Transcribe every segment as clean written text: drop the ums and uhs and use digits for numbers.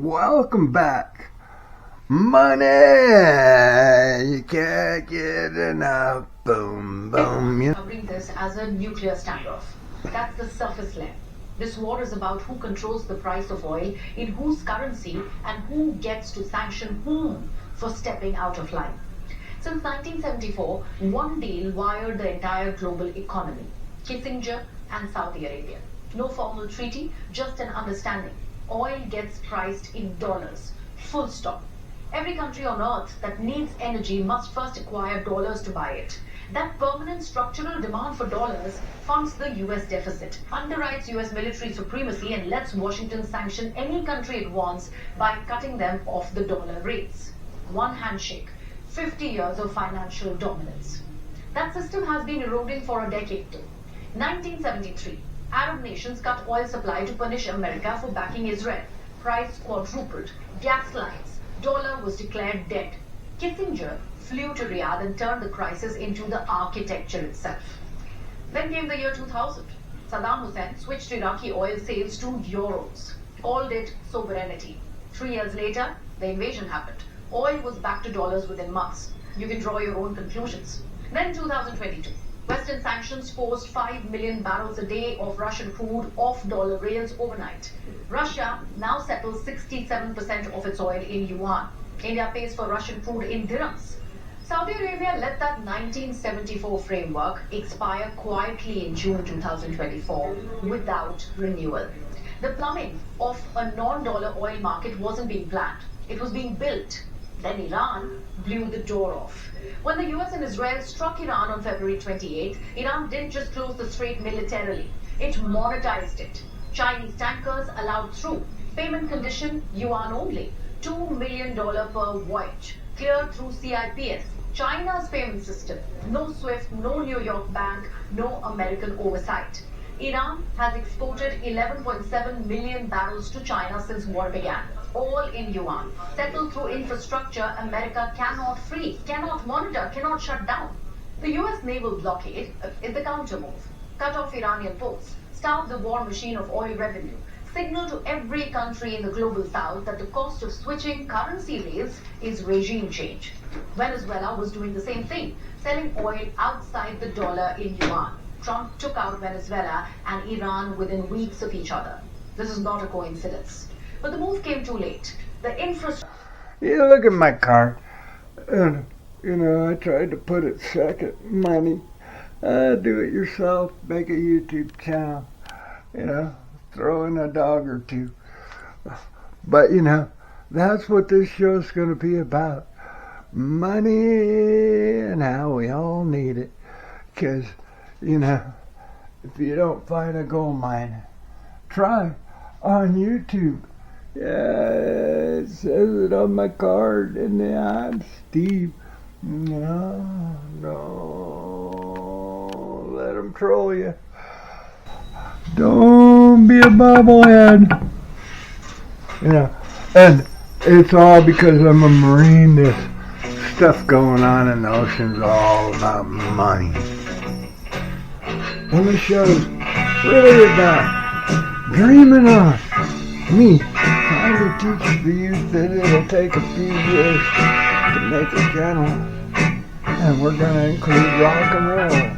Welcome back. Money, you can't get enough. Boom, boom. Covering this as a nuclear standoff. That's the surface layer. This war is about who controls the price of oil, in whose currency, and who gets to sanction whom for stepping out of line. Since 1974, one deal wired the entire global economy. Kissinger and Saudi Arabia. No formal treaty, just an understanding. Oil gets priced in dollars. Full stop. Every country on earth that needs energy must first acquire dollars to buy it. That permanent structural demand for dollars funds the US deficit, underwrites US military supremacy, and lets Washington sanction any country it wants by cutting them off the dollar rates. One handshake, 50 years of financial dominance. That system has been eroding for a decade too. 1973, Arab nations cut oil supply to punish America for backing Israel. Price quadrupled, gas lines, dollar was declared dead. Kissinger flew to Riyadh and turned the crisis into the architecture itself. Then came the year 2000. Saddam Hussein switched Iraqi oil sales to euros, called it sovereignty. 3 years later, the invasion happened. Oil was back to dollars within months. You can draw your own conclusions. Then 2022. Western sanctions forced 5 million barrels a day of Russian crude off dollar rails overnight. Russia now settles 67% of its oil in yuan. India pays for Russian crude in dirhams. Saudi Arabia let that 1974 framework expire quietly in June 2024 without renewal. The plumbing of a non-dollar oil market wasn't being planned. It was being built. Then Iran blew the door off. When the US and Israel struck Iran on February 28, Iran didn't just close the strait militarily. It monetized it. Chinese tankers allowed through. Payment condition, yuan only. $2 million per voyage. Cleared through CIPS. China's payment system. No SWIFT, no New York bank, no American oversight. Iran has exported 11.7 million barrels to China since war began. All in yuan. Settled through infrastructure America cannot freeze, cannot monitor, cannot shut down. The US naval blockade is the counter move. Cut off Iranian ports. Starve the war machine of oil revenue. Signal to every country in the global south that the cost of switching currency rates is regime change. Venezuela was doing the same thing, selling oil outside the dollar in yuan. Trump took out Venezuela and Iran within weeks of each other. This is not a coincidence. But the move came too late. The infrastructure... You look at my car, and, I tried to put it second. Money. Do it yourself. Make a YouTube channel. Throw in a dog or two. But, that's what this show's going to be about. Money and how we all need it. Because, if you don't find a gold mine, try on YouTube. Yeah, it says it on my card, and I'm Steve. No, let them troll you. Don't be a bobblehead. And it's all because I'm a Marine. This stuff going on in the ocean's all about money. And the show's really about dreaming on. Me trying to teach the youth that it'll take a few years to make a channel, and we're going to include rock and roll.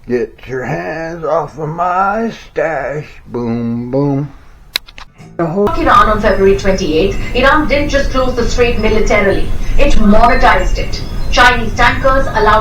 Get your hands off of my stash. Boom, boom. Iran on February 28, Iran didn't just close the strait militarily. It monetized it. Chinese tankers allowed